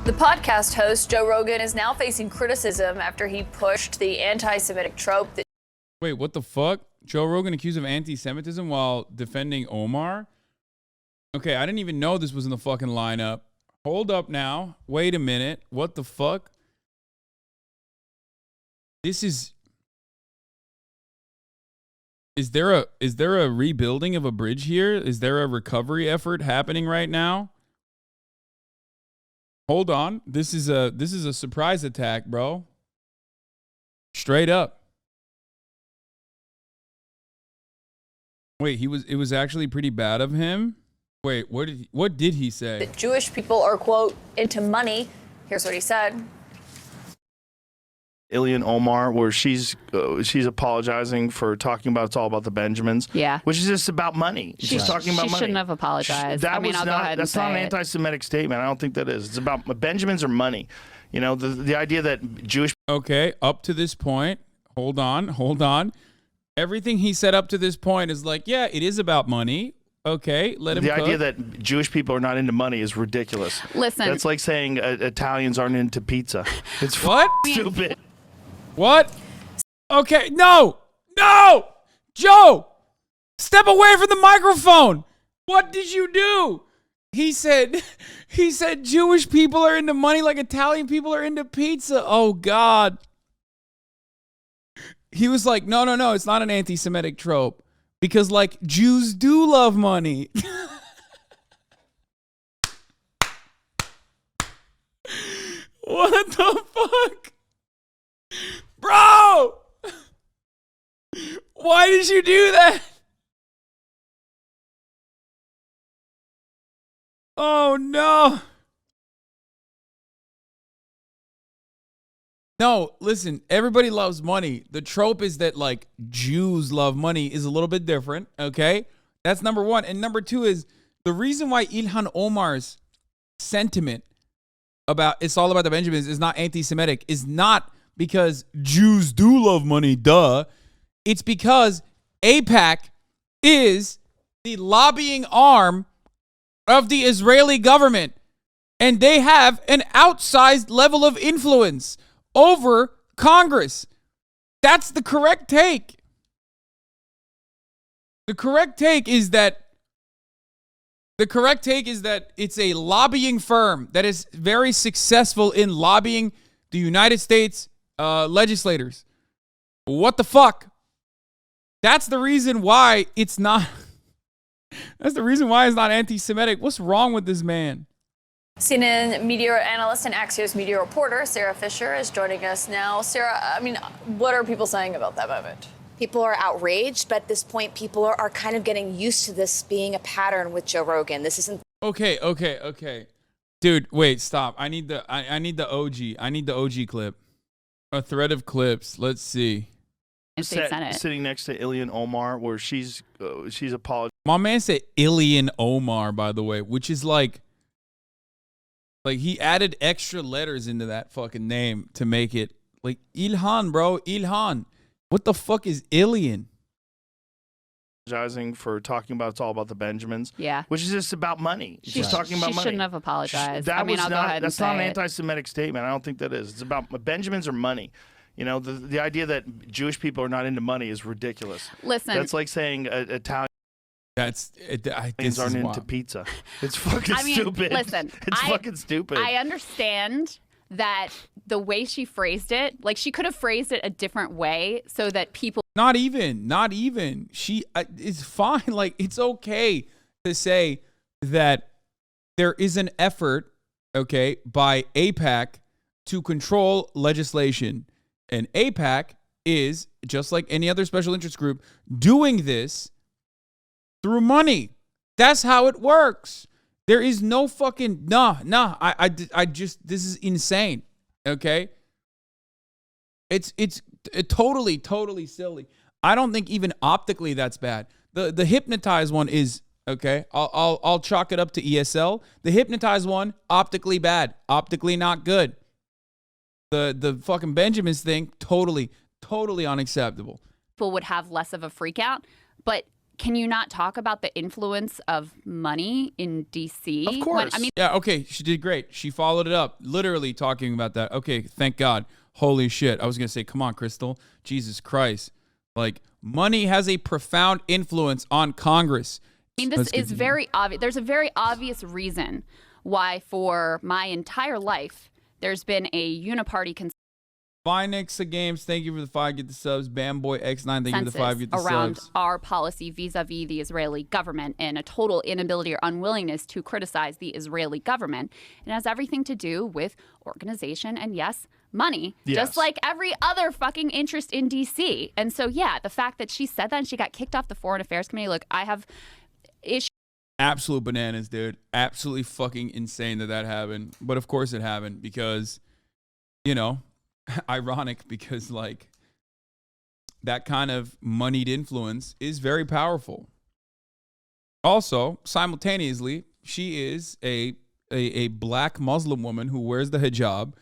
The podcast host, Joe Rogan, is now facing criticism after he pushed the anti-Semitic trope that... Wait, what the fuck? Joe Rogan accused of anti-Semitism while defending Omar? Okay, I didn't even know this was in the fucking lineup. Hold up now. Wait a minute. What the fuck? This is... Is there a rebuilding of a bridge here? Is there a recovery effort happening right now? Hold on. This is a surprise attack, bro. Straight up. Wait, it was actually pretty bad of him? Wait, what did he say? That Jewish people are, quote, into money. Here's what he said. IlhanOmar, where she's apologizing for talking about it's all about the Benjamins. Yeah. Which is just about money. She's talking about money. She shouldn't have apologized. I'll go ahead that's and not an say anti-Semitic statement. I don't think that is. It's about Benjamins or money. You know, the idea that Jewish... Okay, up to this point, hold on. Everything he said up to this point is like, yeah, it is about money. Okay, let him The cook. idea that Jewish people are not into money is ridiculous. Listen. That's like saying Italians aren't into pizza. It's what? Stupid. What? Okay, no! Joe! Step away from the microphone! What did you do? He said Jewish people are into money like Italian people are into pizza. Oh, God. He was like, no, it's not an anti-Semitic trope. Because, like, Jews do love money. What the fuck? Bro! Why did you do that? Oh, no. No, listen, everybody loves money. The trope is that, like, Jews love money is a little bit different, okay? That's number one. And number two is the reason why IlhanOmar's sentiment about it's all about the Benjamins is not anti-Semitic is not because Jews do love money, duh. It's because AIPAC is the lobbying arm of the Israeli government, and they have an outsized level of influence over Congress. That's the correct take. The correct take is that it's a lobbying firm that is very successful in lobbying the United States legislators. What the fuck? That's the reason why it's not. That's the reason why it's not anti-Semitic. What's wrong with this man? CNN media analyst and Axios media reporter Sarah Fisher is joining us now. Sarah, I mean, what are people saying about that moment? People are outraged, but at this point, people are kind of getting used to this being a pattern with Joe Rogan. This isn't... Okay. Dude, wait, stop. I need the OG. I need the OG clip. A thread of clips. Let's see. Sitting next to IlhanOmar, where she's apologizing. My man said IlhanOmar, by the way, which is like he added extra letters into that fucking name to make it like Ilhan, bro. Ilhan. What the fuck is Ilhan? Apologizing for talking about it's all about the Benjamins. Yeah. Which is just about money. She's talking about money. She shouldn't have apologized. I'll go ahead and say that's not an anti-Semitic statement. I don't think that is. It's about Benjamins or money. You know, the idea that Jewish people are not into money is ridiculous. Listen. That's like saying Italians aren't into pizza. It's fucking stupid. Listen. It's fucking stupid. I understand that the way she phrased it, like she could have phrased it a different way so that people... Not even. She it's fine. Like, it's okay to say that there is an effort, okay, by AIPAC to control legislation. And AIPAC is, just like any other special interest group, doing this through money. That's how it works. There is no fucking, I just, this is insane, okay? It's totally silly. I don't think even optically that's bad. The hypnotized one is, okay, I'll chalk it up to ESL. The hypnotized one, optically bad, optically not good. The fucking Benjamins thing, totally unacceptable. People would have less of a freak out, but can you not talk about the influence of money in DC? Of course. Yeah, okay, she did great. She followed it up, literally talking about that. Okay, thank God. Holy shit. I was going to say, come on, Crystal. Jesus Christ. Like, money has a profound influence on Congress. I mean, this is very obvious. There's a very obvious reason why for my entire life there's been a uniparty consensus Vinex Games, thank you for the 5, get the subs. Bamboy X9, thank you for the 5, get the around subs. our policy vis-a-vis the Israeli government and a total inability or unwillingness to criticize the Israeli government. It has everything to do with organization and, yes, money, just like every other fucking interest in D.C. And so, yeah, the fact that she said that and she got kicked off the Foreign Affairs Committee, look, I have issues. Absolute bananas, dude. Absolutely fucking insane that happened. But of course it happened because, you know, ironic because like that kind of moneyed influence is very powerful. Also, simultaneously, she is a black Muslim woman who wears the hijab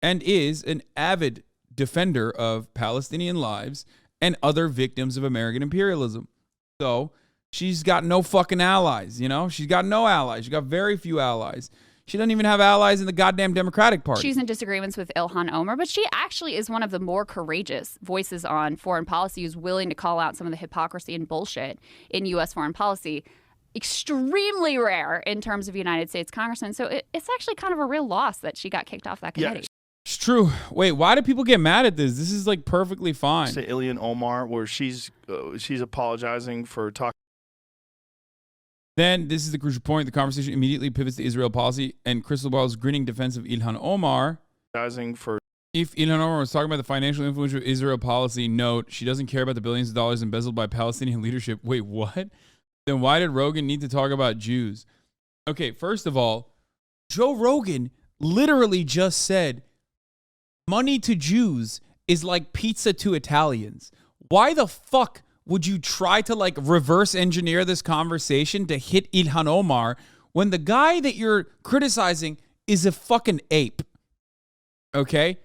and is an avid defender of Palestinian lives and other victims of American imperialism. So she's got no fucking allies, you know? She's got no allies. She's got very few allies. She doesn't even have allies in the goddamn Democratic Party. She's in disagreements with IlhanOmar, but she actually is one of the more courageous voices on foreign policy who's willing to call out some of the hypocrisy and bullshit in U.S. foreign policy. Extremely rare in terms of United States congressmen. So it's actually kind of a real loss that she got kicked off that committee. Yeah. It's true. Wait, why do people get mad at this? This is like perfectly fine. To IlhanOmar, where she's apologizing for talking. Then, this is the crucial point. The conversation immediately pivots to Israel policy and Crystal Ball's grinning defense of IlhanOmar. If IlhanOmar was talking about the financial influence of Israel policy, note, she doesn't care about the billions of dollars embezzled by Palestinian leadership. Wait, what? Then why did Rogan need to talk about Jews? Okay, first of all, Joe Rogan literally just said money to Jews is like pizza to Italians. Why the fuck would you try to like reverse engineer this conversation to hit IlhanOmar when the guy that you're criticizing is a fucking ape? Okay?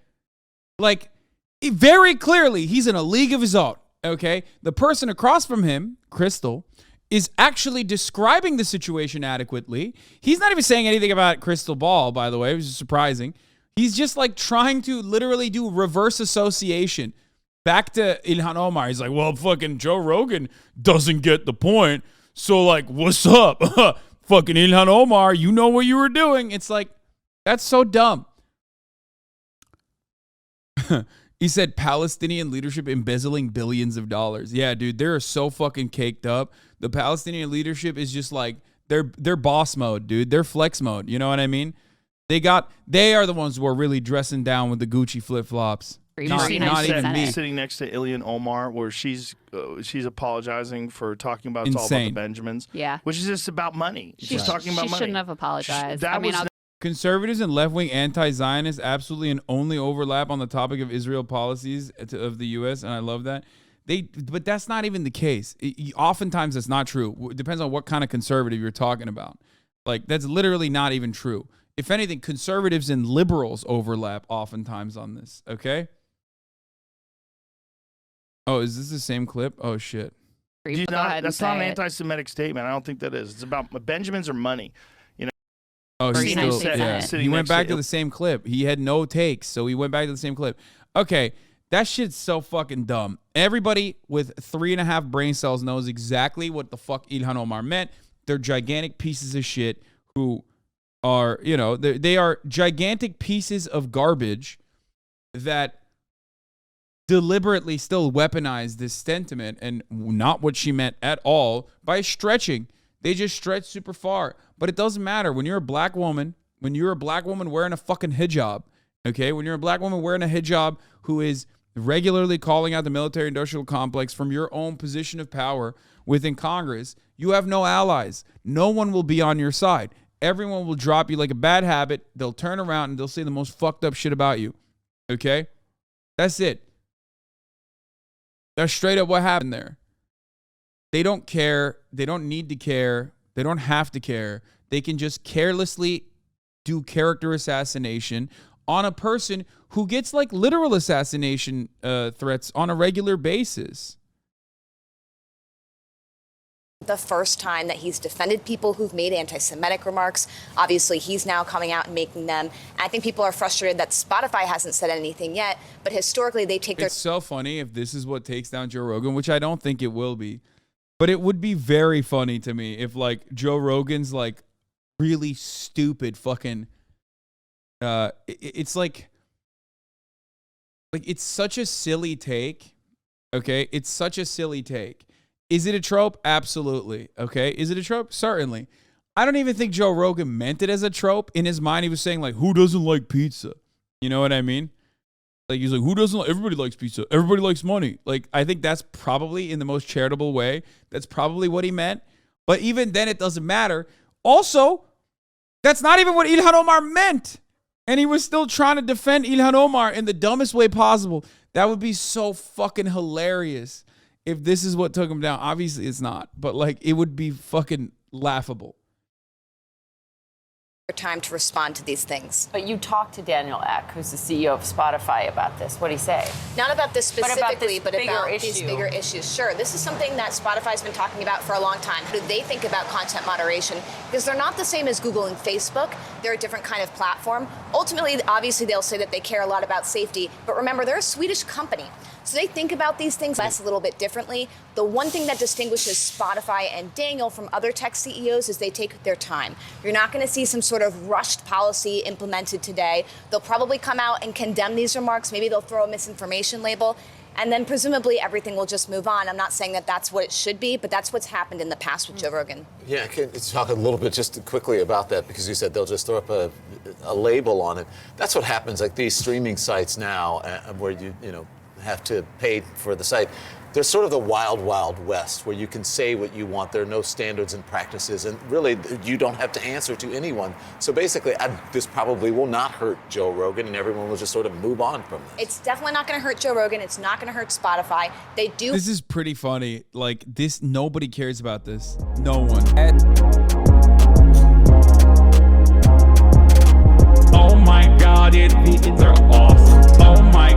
Like, very clearly, he's in a league of his own. Okay? The person across from him, Crystal, is actually describing the situation adequately. He's not even saying anything about Crystal Ball, by the way, which is surprising. He's just like trying to literally do reverse association. Back to IlhanOmar. He's like, well, fucking Joe Rogan doesn't get the point. So, like, what's up? Fucking IlhanOmar, you know what you were doing. It's like, that's so dumb. He said Palestinian leadership embezzling billions of dollars. Yeah, dude, they're so fucking caked up. The Palestinian leadership is just like, they're boss mode, dude. They're flex mode. You know what I mean? They are the ones who are really dressing down with the Gucci flip-flops. Not even me. Sitting next to IlhanOmar, where she's apologizing for talking about it's all about the Benjamins. Yeah, which is just about money. She's talking about money. She shouldn't have apologized. Conservatives and left-wing anti-Zionists absolutely and only overlap on the topic of Israel policies of the U.S., and I love that. But that's not even the case. Oftentimes, that's not true. It depends on what kind of conservative you're talking about. Like, that's literally not even true. If anything, conservatives and liberals overlap oftentimes on this, okay? Oh, is this the same clip? Oh, shit. That's not an anti-Semitic statement. I don't think that is. It's about Benjamins or money. You know. Oh, he went back to the same clip. He had no takes, so he went back to the same clip. Okay, that shit's so fucking dumb. Everybody with 3.5 brain cells knows exactly what the fuck IlhanOmar meant. They're gigantic pieces of shit who are, you know, they are gigantic pieces of garbage that deliberately still weaponize this sentiment and not what she meant at all by stretching. They just stretch super far. But it doesn't matter. When you're a black woman wearing a fucking hijab, okay? When you're a black woman wearing a hijab who is regularly calling out the military-industrial complex from your own position of power within Congress, you have no allies. No one will be on your side. Everyone will drop you like a bad habit. They'll turn around and they'll say the most fucked up shit about you, okay? That's it. That's straight up what happened there. They don't care. They don't need to care. They don't have to care. They can just carelessly do character assassination on a person who gets like literal assassination threats on a regular basis. the first time that he's defended people who've made anti-Semitic remarks. Obviously, he's now coming out and making them. And I think people are frustrated that Spotify hasn't said anything yet, but historically they take their... It's so funny if this is what takes down Joe Rogan, which I don't think it will be. But it would be very funny to me if, like, Joe Rogan's, like, really stupid fucking... it's like, it's such a silly take, okay? It's such a silly take. Is it a trope? Absolutely. Okay. Is it a trope? Certainly. I don't even think Joe Rogan meant it as a trope. In his mind, he was saying, like, who doesn't like pizza? You know what I mean? Like, he's like, who doesn't like, everybody likes pizza. Everybody likes money. Like, I think that's probably in the most charitable way. That's probably what he meant. But even then, it doesn't matter. Also, that's not even what IlhanOmar meant. And he was still trying to defend IlhanOmar in the dumbest way possible. That would be so fucking hilarious. If this is what took him down. Obviously it's not, but like it would be fucking laughable. time to respond to these things. But you talked to Daniel Ek, who's the CEO of Spotify, about this. What did he say? Not about this specifically, but about these bigger issues. Sure, this is something that Spotify's been talking about for a long time. What do they think about content moderation? Because they're not the same as Google and Facebook. They're a different kind of platform. Ultimately, obviously, they'll say that they care a lot about safety. But remember, they're a Swedish company. So they think about these things a little bit differently. The one thing that distinguishes Spotify and Daniel from other tech CEOs is they take their time. You're not going to see some sort of rushed policy implemented today. They'll probably come out and condemn these remarks. Maybe they'll throw a misinformation label. And then presumably everything will just move on. I'm not saying that that's what it should be, but that's what's happened in the past with Joe Rogan. Yeah, can you talk a little bit just quickly about that, because you said they'll just throw up a label on it. That's what happens, like these streaming sites now where you have to pay for the site. There's sort of the wild, wild west where you can say what you want. There are no standards and practices, and really you don't have to answer to anyone. So basically, this probably will not hurt Joe Rogan, and everyone will just sort of move on from this. It's definitely not going to hurt Joe Rogan. It's not going to hurt Spotify. They do. This is pretty funny. Like this, nobody cares about this. No one. Oh my God, these are awesome. Oh my